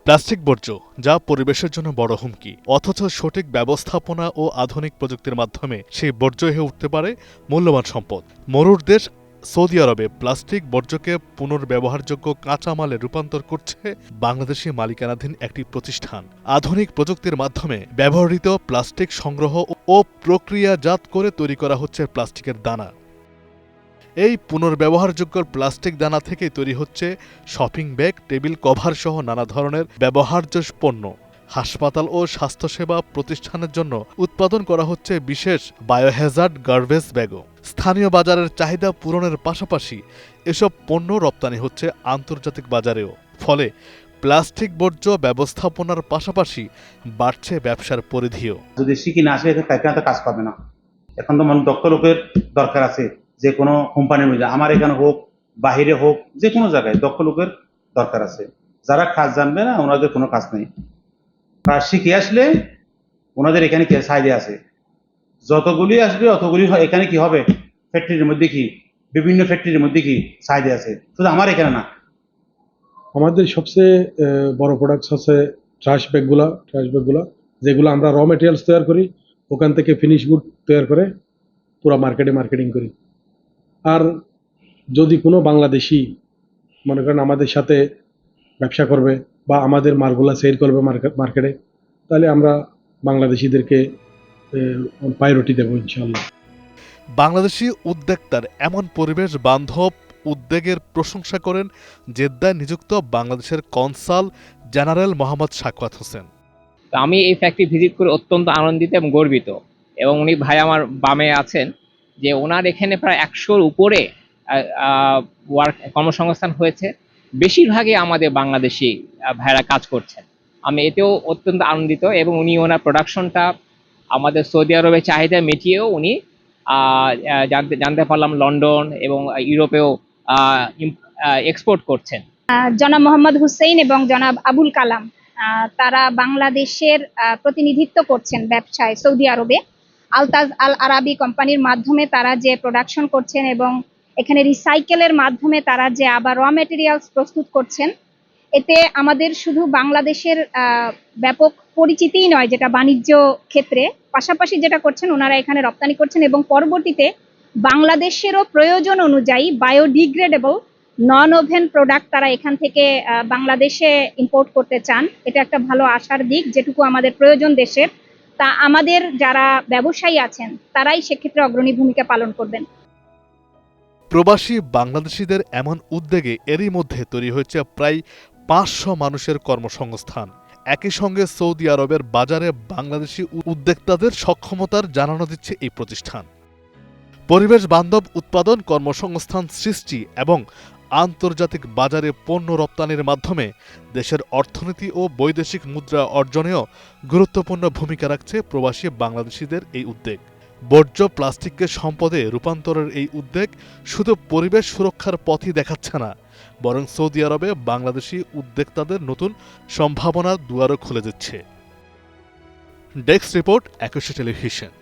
Plastic বর্জ্য, যা পরিবেশের জন্য বড় হুমকি, অথচ সঠিক ব্যবস্থাপনা ও আধুনিক প্রযুক্তির মাধ্যমে সেই বর্জ্য হয়ে উঠতে পারে মূল্যবান সম্পদ। মরুর দেশ সৌদি আরবে প্লাস্টিক বর্জ্যকে পুনর্ব্যবহারযোগ্য কাঁচামালে রূপান্তর করছে বাংলাদেশি মালিকানাধীন একটি প্রতিষ্ঠান। আধুনিক প্রযুক্তির মাধ্যমে ব্যবহৃত প্লাস্টিক সংগ্রহ ও প্রক্রিয়াজাত করে তৈরি করা হচ্ছে প্লাস্টিকের দানা। এই পুনর্ব্যবহারযোগ্য প্লাস্টিক দানা থেকেই তৈরি হচ্ছে শপিং ব্যাগ, টেবিল কভার সহ নানা ধরনের ব্যবহার্য পণ্য। হাসপাতাল ও স্বাস্থ্যসেবা প্রতিষ্ঠানের জন্য উৎপাদন করা হচ্ছে বিশেষ বায়োহ্যাজার্ড গার্বেজ ব্যাগও। স্থানীয় বাজারের চাহিদা পূরণের পাশাপাশি এসব পণ্য রপ্তানি হচ্ছে আন্তর্জাতিক বাজারেও। ফলে প্লাস্টিক বর্জ্য ব্যবস্থাপনার পাশাপাশি বাড়ছে ব্যবসার পরিধিও। যদি শিখি না আসে তাকে তো কাজ পাবে না। এখন তো দক্ষ লোকের দরকার আছে, যে কোনো কোম্পানির মধ্যে, আমার এখানে হোক বাহিরে হোক, যে কোনো জায়গায় দক্ষ লোকের দরকার আছে। যারা কাজ জানবে না ওনাদের কোনো কাজ নেই। কাজ শিখে আসলে ওনাদের এখানে চাহিদা আছে, যতগুলি আসবে অতগুলি এখানে কি হবে, ফ্যাক্টরির মধ্যে কি, বিভিন্ন ফ্যাক্টরির মধ্যে কি চাহিদা আছে, শুধু আমার এখানে না। আমাদের সবচেয়ে বড় প্রোডাক্টস হচ্ছে ট্রাশ ব্যাগগুলা যেগুলো আমরা র মেটেরিয়ালস তৈরি করি, ওখান থেকে ফিনিশ গুড তৈরি করে পুরো মার্কেটিং করি। আর যদি কোনো বাংলাদেশি মনে করেন আমাদের সাথে ব্যবসা করবে বা আমাদের মালগুলা সেল করবে মার্কেটে, তাহলে আমরা বাংলাদেশিদেরকে প্রায়োরিটি দেবো ইনশাআল্লাহ। বাংলাদেশি উদ্যোক্তার এমন পরিবেশ বান্ধব উদ্যোগের প্রশংসা করেন জেদ্দায় নিযুক্ত বাংলাদেশের কনসাল জেনারেল মোহাম্মদ সাখাওয়াত হোসেন। আমি এই ফ্যাক্টরি ভিজিট করে অত্যন্ত আনন্দিত এবং গর্বিত। এবং উনি ভাই আমার বামে আছেন, যে ওনার এখানে প্রায় 100-র উপরে কর্মসংস্থান হয়েছে। বেশিরভাগই আমাদের বাংলাদেশি ভাইরা কাজ করছেন। আমি এতেও অত্যন্ত আনন্দিত। এবং উনি ওনার প্রোডাকশনটা আমাদের সৌদি আরবের চাহিদা মিটিয়েও উনি জানতে পারলাম লন্ডন এবং ইউরোপেও এক্সপোর্ট করছেন। জনাব মোহাম্মদ হুসেইন এবং জনাব আবুল কালাম তারা বাংলাদেশের প্রতিনিধিত্ব করছেন ব্যবসায় সৌদি আরবে। আলতাজ আল আরাবি কোম্পানির মাধ্যমে তারা যে প্রোডাকশন করছেন এবং এখানে রিসাইকেলের মাধ্যমে তারা যে আবার র মেটেরিয়ালস প্রস্তুত করছেন, এতে আমাদের শুধু বাংলাদেশের ব্যাপক পরিচিতিই নয়, যেটা বাণিজ্য ক্ষেত্রে, পাশাপাশি যেটা করছেন ওনারা এখানে রপ্তানি করছেন এবং পরবর্তীতে বাংলাদেশেরও প্রয়োজন অনুযায়ী বায়োডিগ্রেডেবল নন ওভেন প্রোডাক্ট তারা এখান থেকে বাংলাদেশে ইম্পোর্ট করতে চান। এটা একটা ভালো আশার দিক, যেটুকু আমাদের প্রয়োজন দেশের, তা আমাদের যারা ব্যবসায়ী আছেন তারাই সেক্ষেত্রে অগ্রণী ভূমিকা পালন করবেন। প্রবাসী বাংলাদেশিদের এমন উদ্যোগে এরই মধ্যে তৈরি হয়েছে প্রায় 500 মানুষের কর্মসংস্থান। একই সঙ্গে সৌদি আরবের বাজারে বাংলাদেশি উদ্যোক্তাদের সক্ষমতার জানানো দিচ্ছে এই প্রতিষ্ঠান। পরিবেশ বান্ধব উৎপাদন, কর্মসংস্থান সৃষ্টি এবং আন্তর্জাতিক বাজারে পণ্য রপ্তানির মাধ্যমে দেশের অর্থনীতি ও বৈদেশিক মুদ্রা অর্জনেও গুরুত্বপূর্ণ ভূমিকা রাখছে প্রবাসী বাংলাদেশিদের এই উদ্যোগ। বর্জ্য প্লাস্টিককে সম্পদে রূপান্তরের এই উদ্যোগ শুধু পরিবেশ সুরক্ষার পথই দেখাচ্ছে না, বরং সৌদি আরবে বাংলাদেশি উদ্যোক্তাদের নতুন সম্ভাবনার দুয়ারও খুলে দিচ্ছে। ডেস্ক রিপোর্ট, একুশে টেলিভিশন।